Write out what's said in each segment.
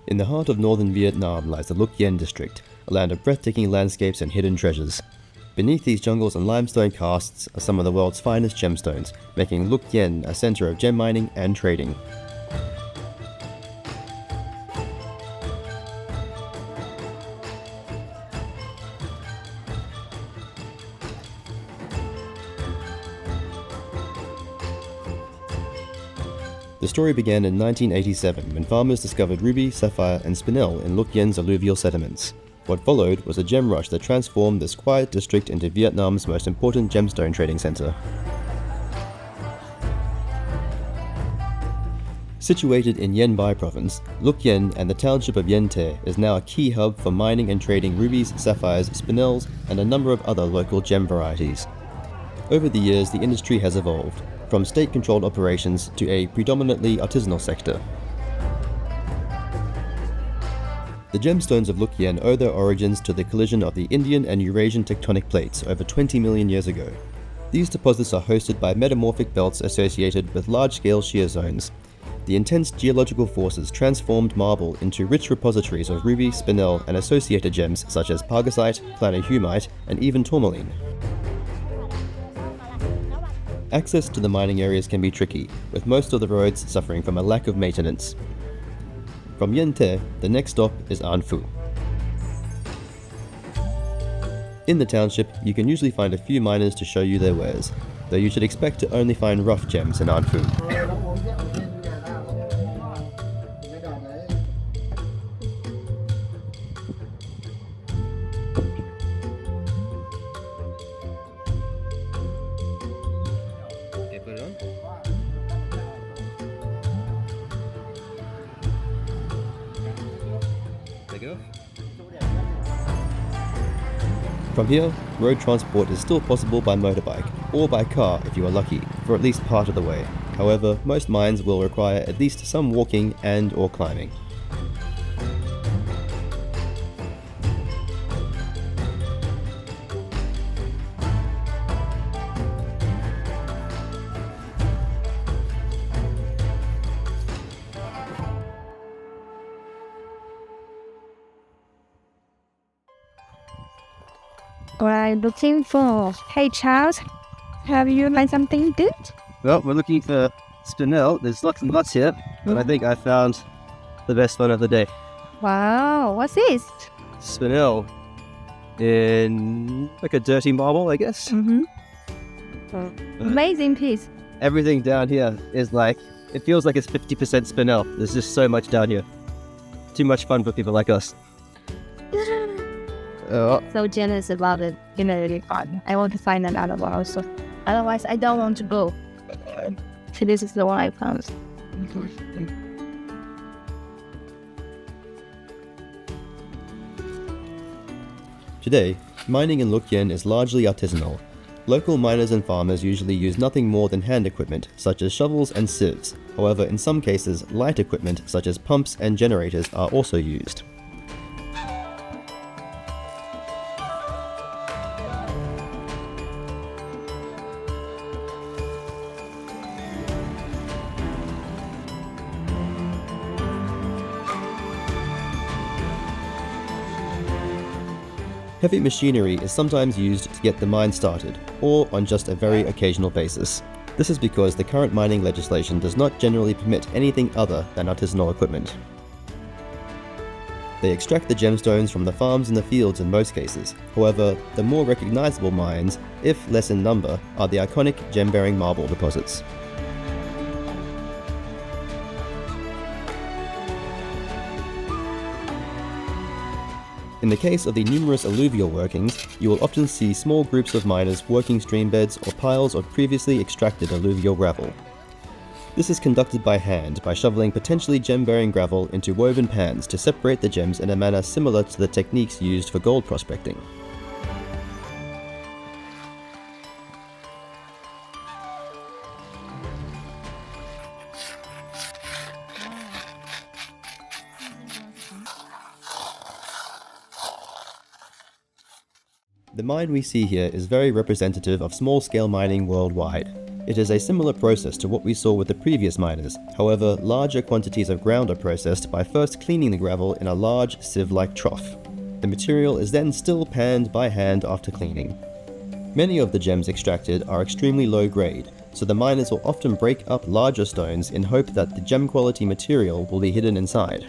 In the heart of northern Vietnam lies the Luc Yen district, a land of breathtaking landscapes and hidden treasures. Beneath these jungles and limestone karsts are some of the world's finest gemstones, making Luc Yen a center of gem mining and trading. The story began in 1987 when farmers discovered ruby, sapphire and spinel in Luc Yen's alluvial sediments. What followed was a gem rush that transformed this quiet district into Vietnam's most important gemstone trading center. Situated in Yên Bai province, Luc Yen and the township of Yên Thế is now a key hub for mining and trading rubies, sapphires, spinels and a number of other local gem varieties. Over the years, the industry has evolved, from state-controlled operations to a predominantly artisanal sector. The gemstones of Luc Yen owe their origins to the collision of the Indian and Eurasian tectonic plates over 20 million years ago. These deposits are hosted by metamorphic belts associated with large-scale shear zones. The intense geological forces transformed marble into rich repositories of ruby, spinel, and associated gems such as pagasite, planohumite, and even tourmaline. Access to the mining areas can be tricky, with most of the roads suffering from a lack of maintenance. From Yên Thế, the next stop is An Phu. In the township, you can usually find a few miners to show you their wares, though you should expect to only find rough gems in An Phu. From here, road transport is still possible by motorbike, or by car if you are lucky, for at least part of the way. However, most mines will require at least some walking and/or climbing. We're looking for. Hey Charles, have you found something good? Well, we're looking for spinel. There's lots and lots here, but I think I found the best one of the day. Wow, what's this? Spinel in like a dirty marble, I guess. Amazing piece. Everything down here is like, it feels like it's 50% spinel. There's just so much down here. Too much fun for people like us. So jealous about it. Really fun. I want to find another one also. Otherwise, I don't want to go. So this is the one I found. Today, mining in Luc Yen is largely artisanal. Local miners and farmers usually use nothing more than hand equipment, such as shovels and sieves. However, in some cases, light equipment, such as pumps and generators, are also used. Heavy machinery is sometimes used to get the mine started, or on just a very occasional basis. This is because the current mining legislation does not generally permit anything other than artisanal equipment. They extract the gemstones from the farms and the fields in most cases. However, the more recognizable mines, if less in number, are the iconic gem-bearing marble deposits. In the case of the numerous alluvial workings, you will often see small groups of miners working stream beds or piles of previously extracted alluvial gravel. This is conducted by hand by shoveling potentially gem-bearing gravel into woven pans to separate the gems in a manner similar to the techniques used for gold prospecting. The mine we see here is very representative of small-scale mining worldwide. It is a similar process to what we saw with the previous miners. However, larger quantities of ground are processed by first cleaning the gravel in a large sieve-like trough. The material is then still panned by hand after cleaning. Many of the gems extracted are extremely low grade, so the miners will often break up larger stones in hope that the gem quality material will be hidden inside.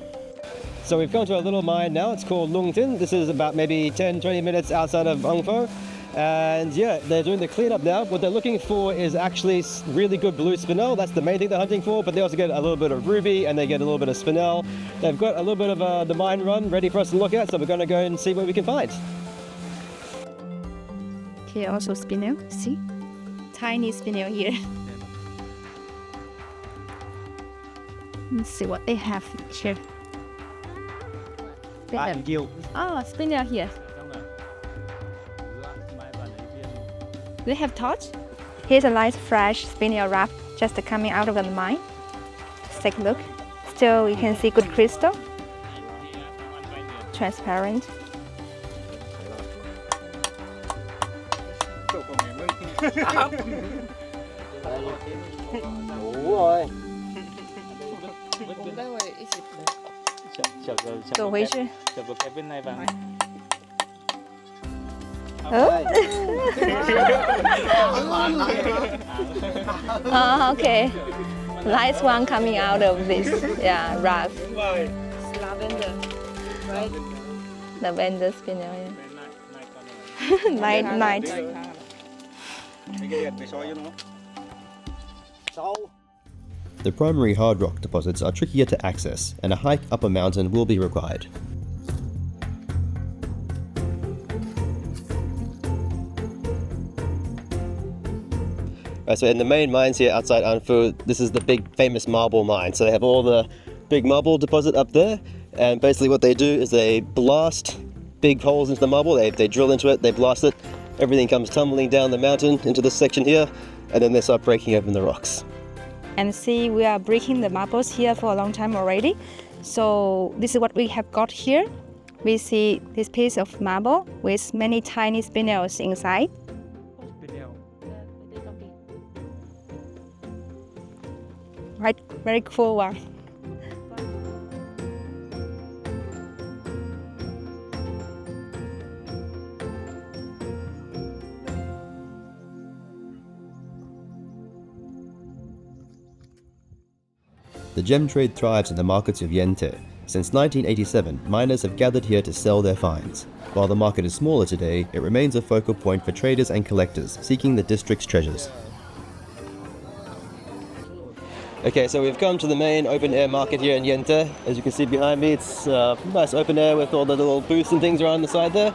So we've come to a little mine now. It's called Luc Yen. This is about maybe 10-20 minutes outside of Ung Pho. And yeah, they're doing the cleanup now. What they're looking for is actually really good blue spinel. That's the main thing they're hunting for, but they also get a little bit of ruby and they get a little bit of spinel. They've got a little bit of the mine run ready for us to look at, so we're going to go and see what we can find. Here also spinel, see? Tiny spinel here. Let's see what they have here. They have, spinel here. They have torch. Here's a nice fresh spinel wrap just coming out of the mine. Let's take a look. Still, you can see good crystal. Transparent. Đổ回去. Oh, okay. Nice one coming out of this, yeah, wrap. It's lavender, right? Lavender spinel, yeah. Night. The primary hard rock deposits are trickier to access, and a hike up a mountain will be required. Right, so in the main mines here outside An Phu, this is the big famous marble mine. So they have all the big marble deposit up there, and basically what they do is they blast big holes into the marble, they drill into it, they blast it, everything comes tumbling down the mountain into this section here, and then they start breaking open the rocks. And see, we are breaking the marbles here for a long time already. So this is what we have got here. We see this piece of marble with many tiny spinels inside. Right, very cool one. The gem trade thrives in the markets of Yên Thế. Since 1987, miners have gathered here to sell their finds. While the market is smaller today, it remains a focal point for traders and collectors seeking the district's treasures. Okay, so we've come to the main open-air market here in Yên Thế. As you can see behind me, it's nice open air with all the little booths and things around the side there.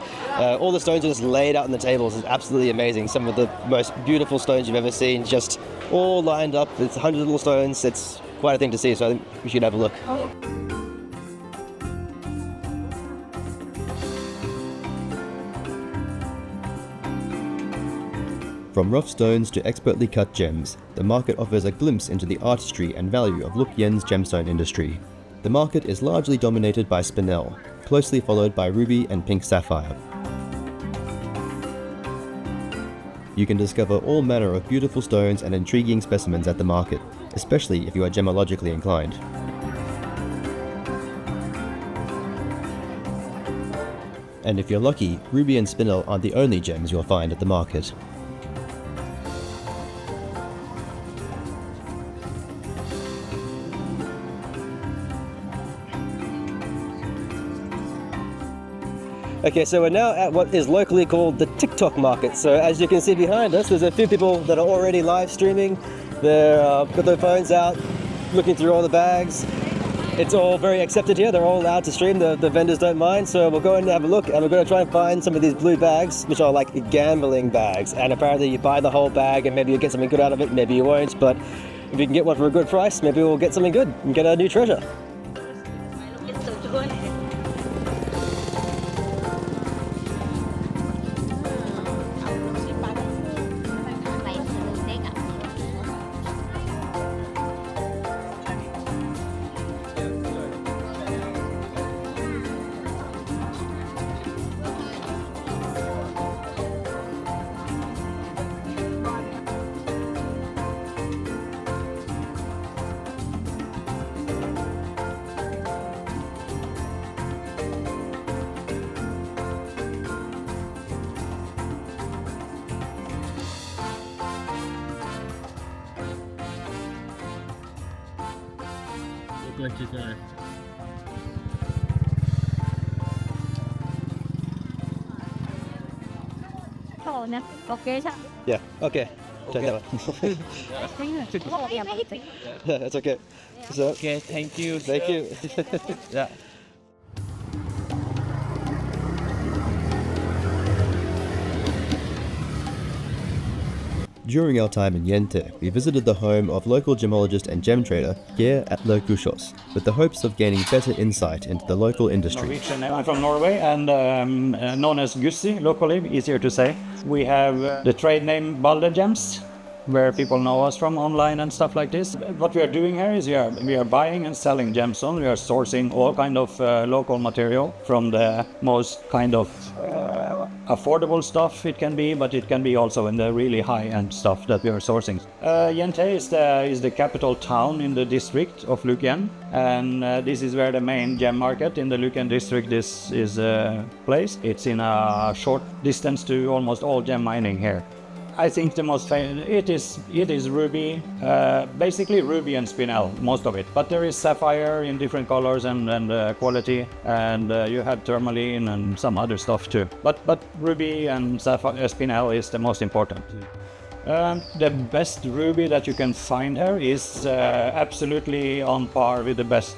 All the stones are just laid out on the tables. It's absolutely amazing. Some of the most beautiful stones you've ever seen, just all lined up. It's 100 little stones. It's quite a thing to see, so I think we should have a look. From rough stones to expertly cut gems, the market offers a glimpse into the artistry and value of Luc Yen's gemstone industry. The market is largely dominated by spinel, closely followed by ruby and pink sapphire. You can discover all manner of beautiful stones and intriguing specimens at the market, especially if you are gemologically inclined. And if you're lucky, ruby and spinel aren't the only gems you'll find at the market. Okay, so we're now at what is locally called the TikTok market. So as you can see behind us, there's a few people that are already live streaming. They're got their phones out, looking through all the bags. It's all very accepted here. They're all allowed to stream. The vendors don't mind. So we'll go in and have a look, and we're going to try and find some of these blue bags, which are like gambling bags. And apparently you buy the whole bag and maybe you'll get something good out of it, maybe you won't. But if you can get one for a good price, maybe we'll get something good and get a new treasure. 25. Okay. Yeah, okay. Take that one. That's okay. So, Okay, thank you. thank you. Yeah. During our time in Yên Thế, we visited the home of local gemologist and gem trader Geir Atle Gussiås, with the hopes of gaining better insight into the local industry. Norwegian. I'm from Norway and known as Gussi locally, easier to say. We have the trade name BalderGems, where people know us from online and stuff like this. What we are doing here is we are buying and selling gemstones. We are sourcing all kind of local material from the most kind of affordable stuff it can be, but it can be also in the really high-end stuff that we are sourcing. Yên Thế is the capital town in the district of Luc Yen, and this is where the main gem market in the Luc Yen district is placed. It's in a short distance to almost all gem mining here. I think the most famous, it is ruby, basically ruby and spinel, most of it. But there is sapphire in different colors and quality, and you have tourmaline and some other stuff too. But ruby and sapphire, spinel is the most important. The best ruby that you can find here is absolutely on par with the best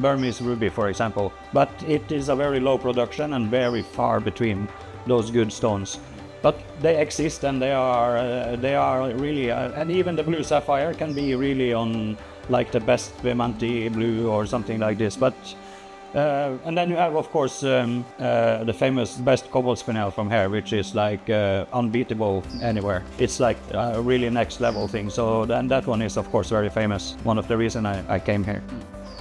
Burmese ruby, for example. But it is a very low production and very far between those good stones. But they exist and they are really, and even the blue sapphire can be really on like the best Vemanti blue or something like this. But and then you have, of course, the famous best cobalt spinel from here, which is like unbeatable anywhere. It's like a really next level thing. So then that one is, of course, very famous. One of the reasons I came here.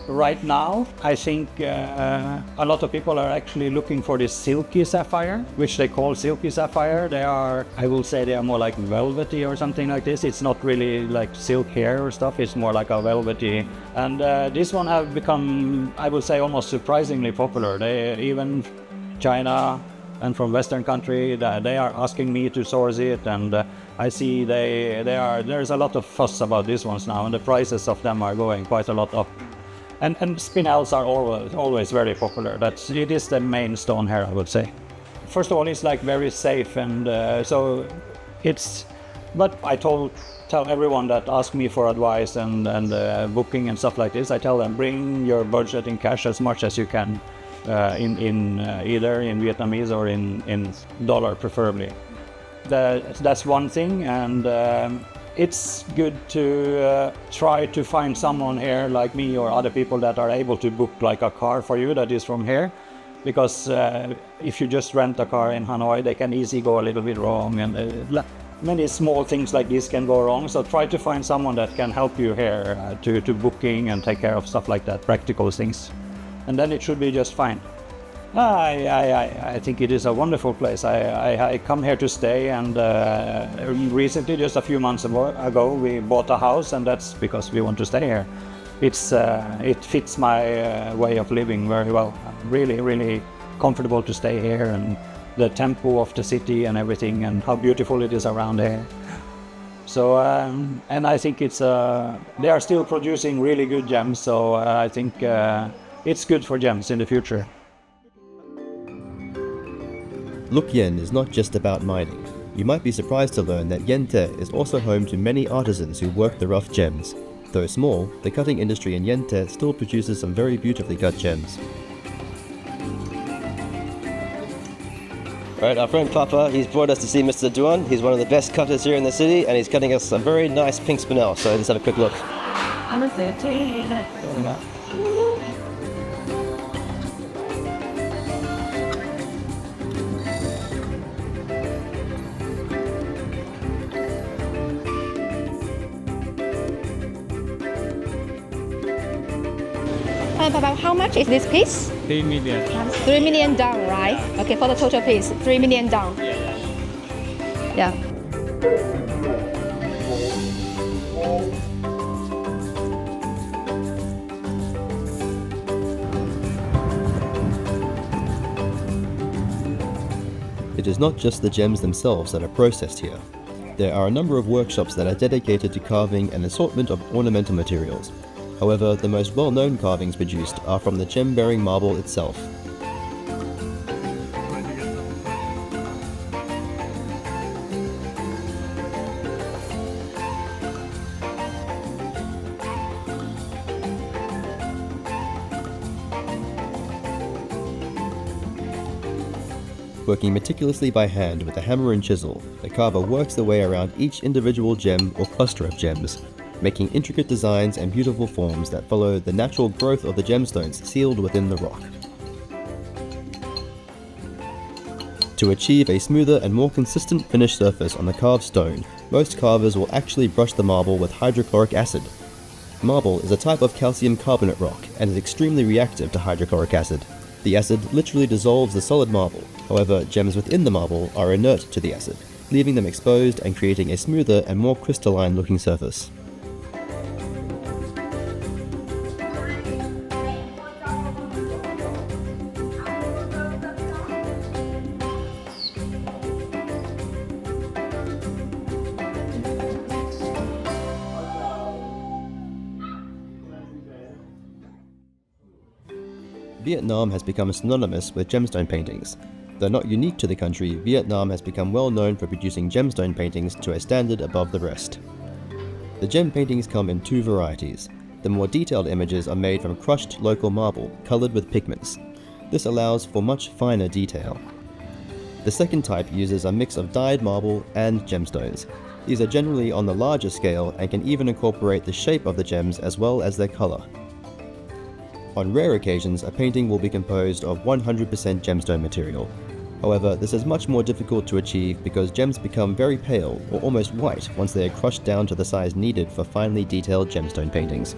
Right now, I think a lot of people are actually looking for this silky sapphire, which they call silky sapphire. They are, I will say, they are more like velvety or something like this. It's not really like silk hair or stuff. It's more like a velvety. And this one have become, I would say, almost surprisingly popular. They even China and from Western country, they are asking me to source it, and I see there's a lot of fuss about these ones now, and the prices of them are going quite a lot up. And spinels are always very popular. It is the main stone here, I would say. First of all, it's like very safe, and so it's. But I tell everyone that ask me for advice and booking and stuff like this. I tell them, bring your budget in cash as much as you can, in either in Vietnamese or in dollar preferably. That's one thing, and. It's good to try to find someone here like me or other people that are able to book like a car for you that is from here, because if you just rent a car in Hanoi, they can easily go a little bit wrong, and many small things like this can go wrong. So try to find someone that can help you here to booking and take care of stuff like that, practical things, and then it should be just fine. I think it is a wonderful place. I come here to stay, and recently, just a few months ago, we bought a house, and that's because we want to stay here. It fits my way of living very well. Really, really comfortable to stay here, and the tempo of the city and everything, and how beautiful it is around here. So, and I think they are still producing really good gems, so I think it's good for gems in the future. Luc Yen is not just about mining. You might be surprised to learn that Yên Thế is also home to many artisans who work the rough gems. Though small, the cutting industry in Yên Thế still produces some very beautifully cut gems. Right, our friend Papa, he's brought us to see Mr. Duan. He's one of the best cutters here in the city, and he's cutting us a very nice pink spinel. So let's have a quick look. About how much is this piece? 3 million. 3 million down, right? Okay, for the total piece, 3 million down. Yeah. It is not just the gems themselves that are processed here. There are a number of workshops that are dedicated to carving an assortment of ornamental materials. However, the most well-known carvings produced are from the gem-bearing marble itself. Working meticulously by hand with a hammer and chisel, the carver works their way around each individual gem or cluster of gems, making intricate designs and beautiful forms that follow the natural growth of the gemstones sealed within the rock. To achieve a smoother and more consistent finished surface on the carved stone, most carvers will actually brush the marble with hydrochloric acid. Marble is a type of calcium carbonate rock and is extremely reactive to hydrochloric acid. The acid literally dissolves the solid marble, however, gems within the marble are inert to the acid, leaving them exposed and creating a smoother and more crystalline looking surface. Vietnam has become synonymous with gemstone paintings. Though not unique to the country, Vietnam has become well known for producing gemstone paintings to a standard above the rest. The gem paintings come in two varieties. The more detailed images are made from crushed local marble, coloured with pigments. This allows for much finer detail. The second type uses a mix of dyed marble and gemstones. These are generally on the larger scale and can even incorporate the shape of the gems as well as their colour. On rare occasions, a painting will be composed of 100% gemstone material. However, this is much more difficult to achieve because gems become very pale or almost white once they are crushed down to the size needed for finely detailed gemstone paintings.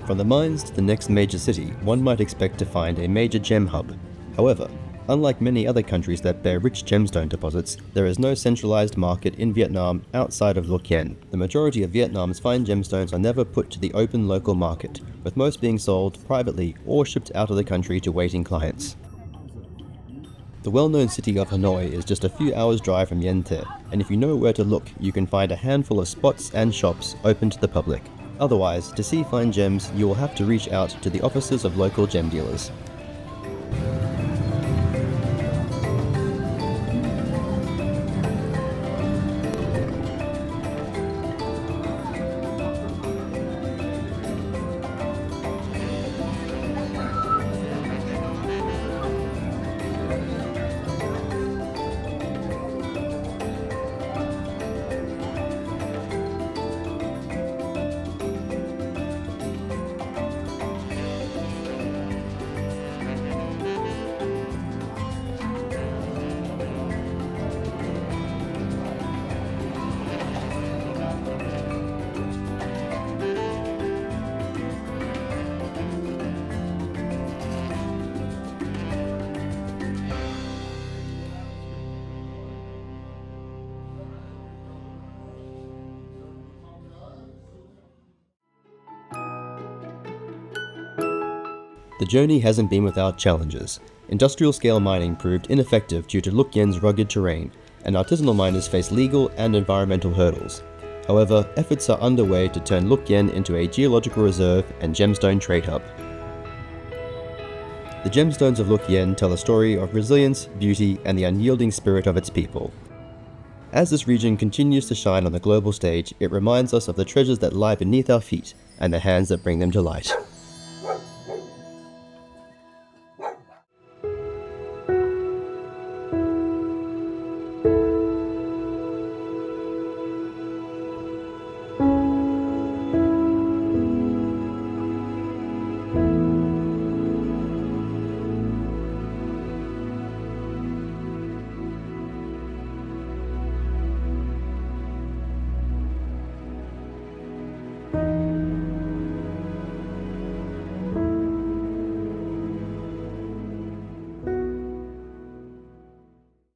From the mines to the next major city, one might expect to find a major gem hub. However, unlike many other countries that bear rich gemstone deposits, there is no centralized market in Vietnam outside of Luc Yen. The majority of Vietnam's fine gemstones are never put to the open local market, with most being sold privately or shipped out of the country to waiting clients. The well-known city of Hanoi is just a few hours' drive from Yên Thế, and if you know where to look, you can find a handful of spots and shops open to the public. Otherwise, to see fine gems, you will have to reach out to the offices of local gem dealers. The journey hasn't been without challenges. Industrial-scale mining proved ineffective due to Luc Yen's rugged terrain, and artisanal miners face legal and environmental hurdles. However, efforts are underway to turn Luc Yen into a geological reserve and gemstone trade hub. The gemstones of Luc Yen tell a story of resilience, beauty, and the unyielding spirit of its people. As this region continues to shine on the global stage, it reminds us of the treasures that lie beneath our feet and the hands that bring them to light.